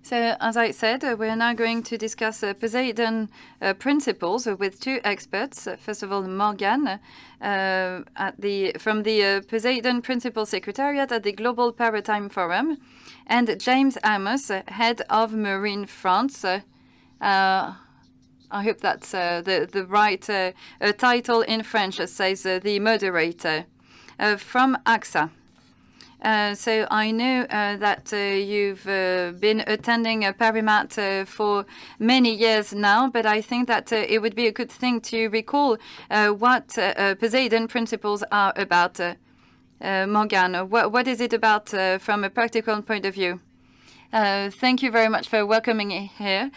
So, as I said, we're now going to discuss Poseidon principles with two experts. First of all, Morgane from the Poseidon Principle Secretariat at the Global Maritime Forum, and James AMOS, Head of Marine France. I hope that's the right title in French, says the moderator, from AXA. So I know that you've been attending Parimat for many years now, but I think that it would be a good thing to recall what Poseidon principles are about. Morgane, what is it about from a practical point of view? Thank you very much for welcoming me here.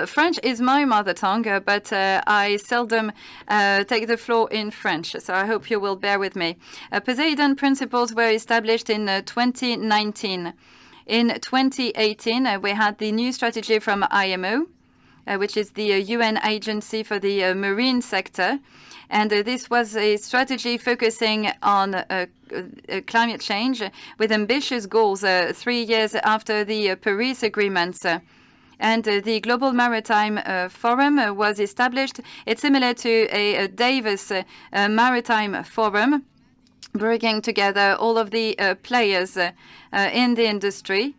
French is my mother tongue, but I seldom take the floor in French, so I hope you will bear with me. Poseidon principles were established in 2019. In 2018, we had the new strategy from IMO, which is the UN agency for the marine sector. And this was a strategy focusing on climate change with ambitious goals 3 years after the Paris Agreement. And the Global Maritime Forum was established. It's similar to a Davos Maritime Forum, bringing together all of the players in the industry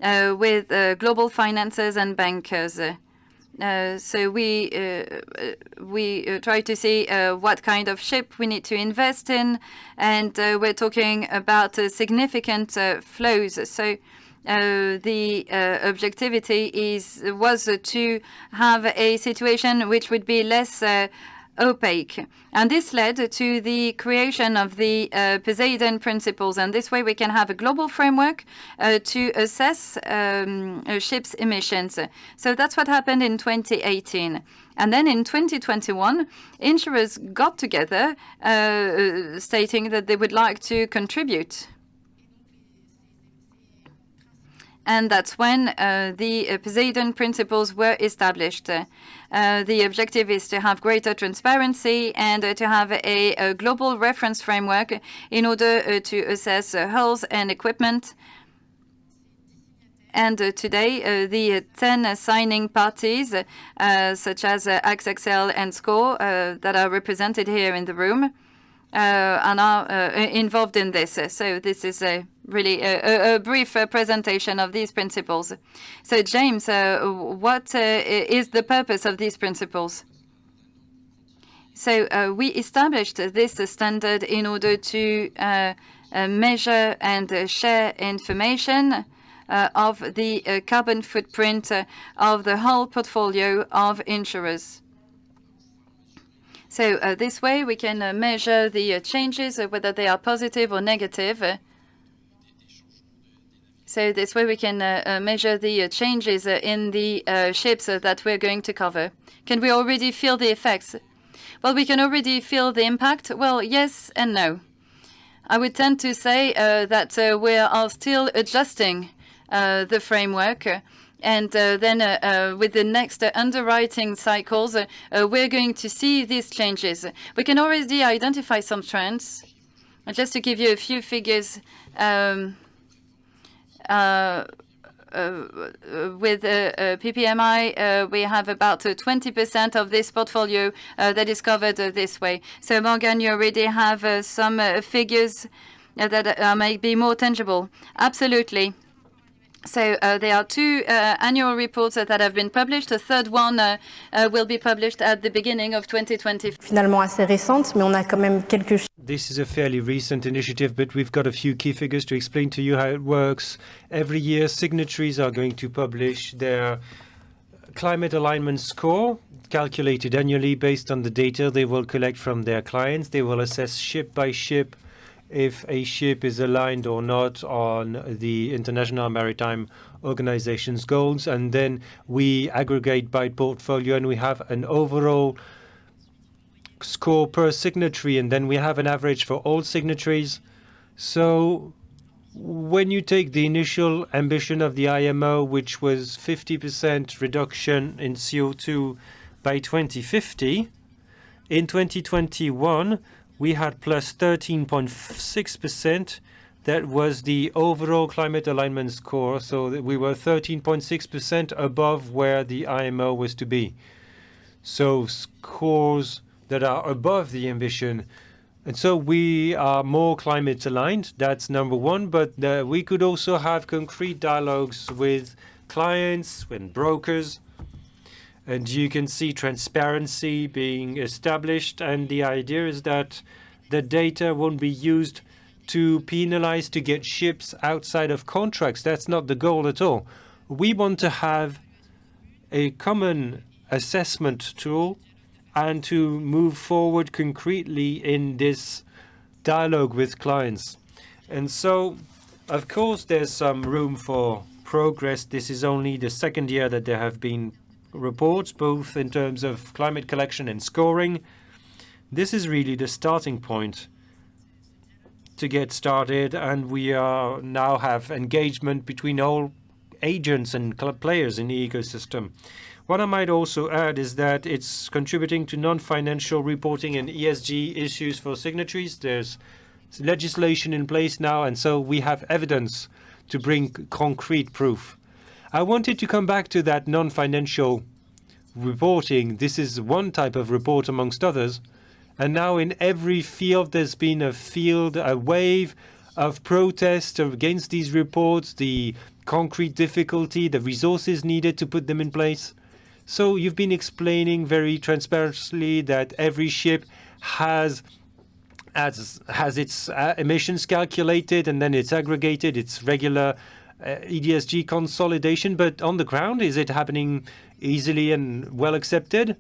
with global financiers and bankers. So we try to see what kind of ship we need to invest in, and we're talking about significant flows. So the objectivity was to have a situation which would be less opaque. And this led to the creation of the Poseidon principles. And this way we can have a global framework to assess ships' emissions. So that's what happened in 2018. And then in 2021, insurers got together stating that they would like to contribute. And that's when the Poseidon principles were established. The objective is to have greater transparency and to have a global reference framework in order to assess hulls and equipment. And today, the 10 signing parties, such as XXL and SCORE, that are represented here in the room, are now involved in this. So this is really a brief presentation of these principles. So James, what is the purpose of these principles? So we established this standard in order to measure and share information of the carbon footprint of the whole portfolio of insurers. So this way we can measure the changes, whether they are positive or negative. So this way we can measure the changes in the ships that we're going to cover. Can we already feel the effects? Well, we can already feel the impact. Well, yes and no. I would tend to say that we are still adjusting the framework. And then with the next underwriting cycles, we're going to see these changes. We can already identify some trends. Just to give you a few figures, with PPMI, we have about 20% of this portfolio that is covered this way. So, Morgane, you already have some figures that may be more tangible. Absolutely. So there are two annual reports that have been published. The third one will be published at the beginning of 2020. Finalement assez récente, mais on a quand même quelques. This is a fairly recent initiative, but we've got a few key figures to explain to you how it works. Every year, signatories are going to publish their climate alignment score, calculated annually based on the data they will collect from their clients. They will assess ship by ship if a ship is aligned or not on the International Maritime Organization's goals. And then we aggregate by portfolio and we have an overall score per signatory. And then we have an average for all signatories. So when you take the initial ambition of the IMO, which was 50% reduction in CO2 by 2050, in 2021, we had plus 13.6%. That was the overall climate alignment score, so that we were 13.6% above where the IMO was to be. So scores that are above the ambition. And so we are more climate aligned, that's number one, but we could also have concrete dialogues with clients, with brokers, and you can see transparency being established, and the idea is that the data won't be used to penalize to get ships outside of contracts. That's not the goal at all. We want to have a common assessment tool and to move forward concretely in this dialogue with clients. And so, of course, there's some room for progress. This is only the second year that there have been reports, both in terms of climate collection and scoring. This is really the starting point to get started, and we are now have engagement between all agents and players in the ecosystem. What I might also add is that it's contributing to non-financial reporting and ESG issues for signatories. There's legislation in place now, and so we have evidence to bring concrete proof. I wanted to come back to that non-financial reporting. This is one type of report amongst others. And now in every field, there's been a wave of protest against these reports, the concrete difficulty, the resources needed to put them in place. So you've been explaining very transparently that every ship has its emissions calculated, and then it's aggregated, it's regular ESG consolidation. But on the ground, is it happening easily and well accepted?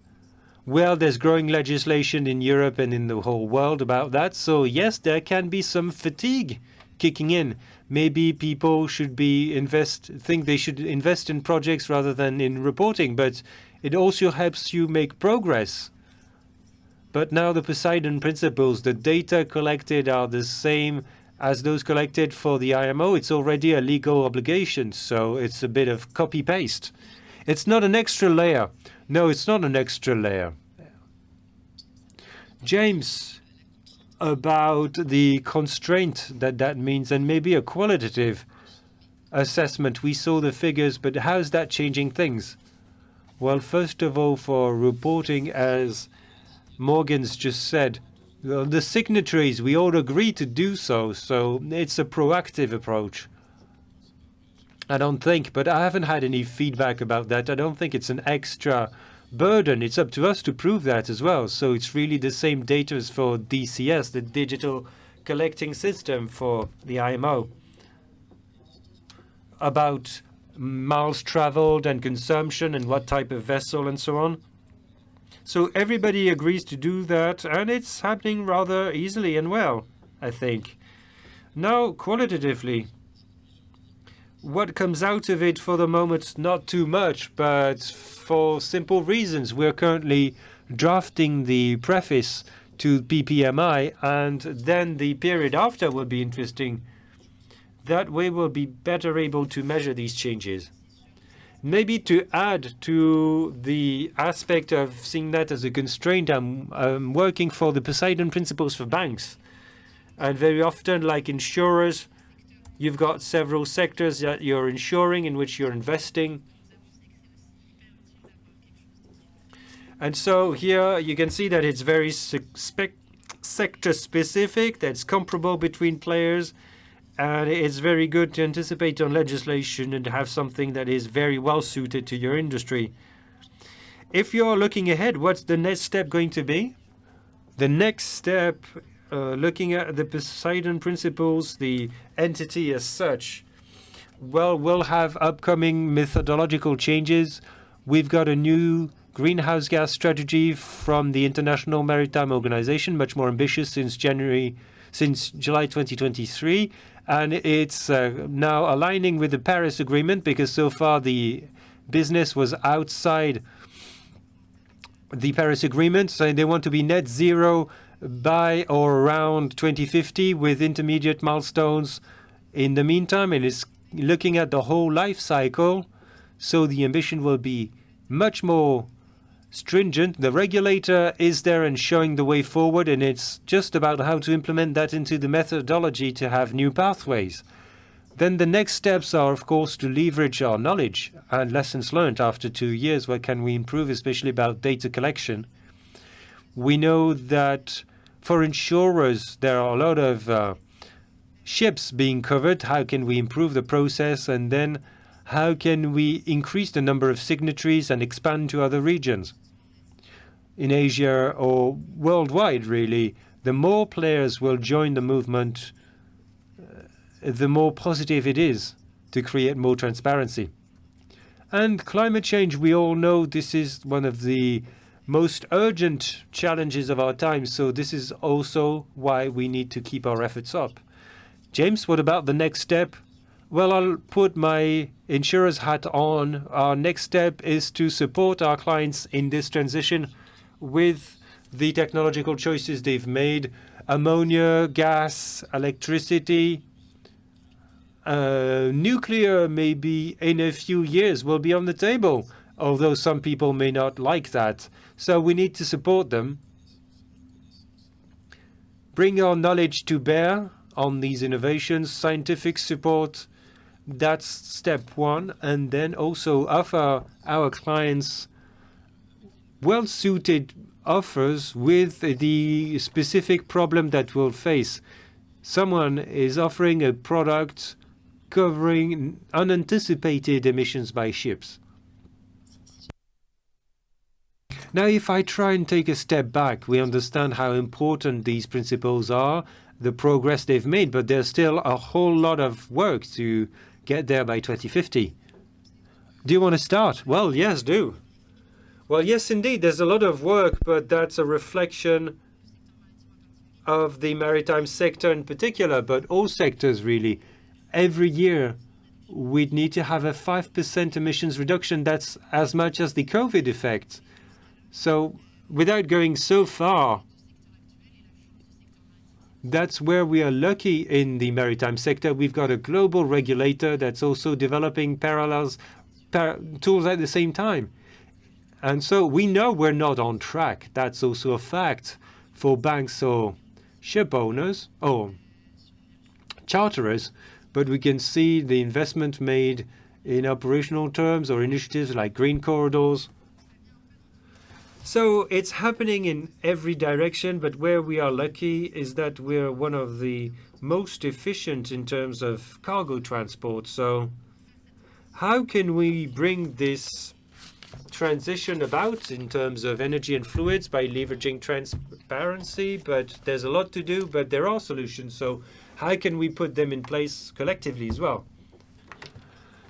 Well, there's growing legislation in Europe and in the whole world about that. So yes, there can be some fatigue kicking in. Maybe people should think they should invest in projects rather than in reporting, but it also helps you make progress. But now the Poseidon principles, the data collected are the same as those collected for the IMO. It's already a legal obligation, so it's a bit of copy-paste. It's not an extra layer. No, it's not an extra layer. James, about the constraint that means, and maybe a qualitative assessment. We saw the figures, but how's that changing things? Well, first of all, for reporting, as Morgane's just said, the signatories, we all agree to do so, so it's a proactive approach. I don't think, but I haven't had any feedback about that. I don't think it's an extra burden. It's up to us to prove that as well. So it's really the same data as for DCS, the digital collecting system for the IMO, about miles traveled and consumption and what type of vessel and so on. So everybody agrees to do that, and it's happening rather easily and well, I think. Now, qualitatively, what comes out of it for the moment, not too much, but for simple reasons. We're currently drafting the preface to PPMI, and then the period after will be interesting. That way we'll be better able to measure these changes. Maybe to add to the aspect of seeing that as a constraint, I'm working for the Poseidon principles for banks. And very often, like insurers, you've got several sectors that you're insuring in which you're investing. And so here you can see that it's very sector specific, that's comparable between players, and it's very good to anticipate on legislation and have something that is very well suited to your industry. If you're looking ahead, what's the next step going to be? The next step, looking at the Poseidon principles, the entity as such, well, we'll have upcoming methodological changes. We've got a new greenhouse gas strategy from the International Maritime Organization, much more ambitious since July 2023. And it's now aligning with the Paris Agreement, because so far the business was outside the Paris Agreement. So they want to be net zero by or around 2050 with intermediate milestones in the meantime. And it's looking at the whole life cycle. So the ambition will be much more stringent. The regulator is there and showing the way forward, and it's just about how to implement that into the methodology to have new pathways. Then the next steps are, of course, to leverage our knowledge and lessons learned after 2 years. What can we improve, especially about data collection? We know that for insurers, there are a lot of ships being covered. How can we improve the process? And then how can we increase the number of signatories and expand to other regions? In Asia or worldwide, really, the more players will join the movement, the more positive it is to create more transparency. And climate change, we all know this is one of the most urgent challenges of our time, so this is also why we need to keep our efforts up. James, what about the next step? Well, I'll put my insurer's hat on. Our next step is to support our clients in this transition with the technological choices they've made. Ammonia, gas, electricity, nuclear maybe in a few years will be on the table, although some people may not like that. So we need to support them, bring our knowledge to bear on these innovations, scientific support. That's step one. And then also offer our clients well-suited offers with the specific problem that we'll face. Someone is offering a product covering unanticipated emissions by ships. Now, if I try and take a step back, we understand how important these principles are, the progress they've made, but there's still a whole lot of work to get there by 2050. Do you want to start? Well, yes, do. Well, yes, indeed, there's a lot of work, but that's a reflection of the maritime sector in particular, but all sectors really. Every year, we'd need to have a 5% emissions reduction. That's as much as the COVID effect. So without going so far, that's where we are lucky in the maritime sector. We've got a global regulator that's also developing tools at the same time. And so we know we're not on track. That's also a fact for banks or ship owners or charterers. But we can see the investment made in operational terms or initiatives like green corridors. So it's happening in every direction, but where we are lucky is that we're one of the most efficient in terms of cargo transport. So how can we bring this transition about in terms of energy and fluids by leveraging transparency? But there's a lot to do, but there are solutions. So how can we put them in place collectively as well?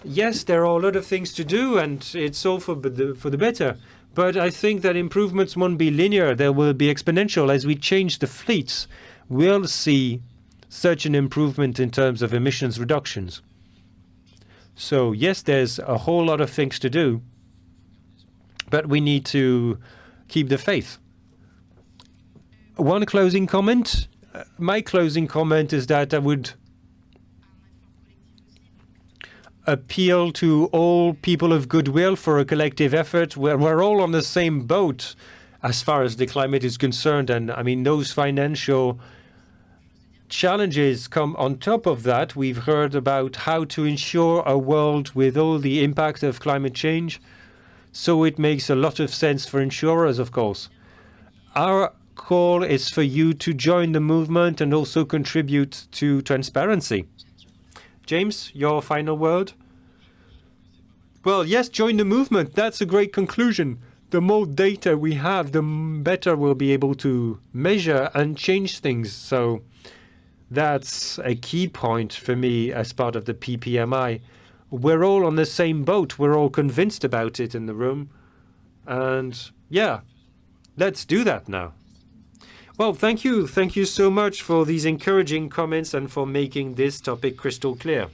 Yes, there are a lot of things to do, and it's all for the better. But I think that improvements won't be linear. They will be exponential. As we change the fleets, we'll see such an improvement in terms of emissions reductions. So yes, there's a whole lot of things to do, but we need to keep the faith. One closing comment. My closing comment is that I would appeal to all people of goodwill for a collective effort where we're all on the same boat as far as the climate is concerned. And I mean, those financial challenges come on top of that. We've heard about how to ensure a world with all the impact of climate change. So it makes a lot of sense for insurers, of course. Our call is for you to join the movement and also contribute to transparency. James, your final word? Well, yes, join the movement. That's a great conclusion. The more data we have, the better we'll be able to measure and change things. So that's a key point for me as part of the PPMI. We're all on the same boat. We're all convinced about it in the room. And yeah, let's do that now. Well, thank you. Thank you so much for these encouraging comments and for making this topic crystal clear.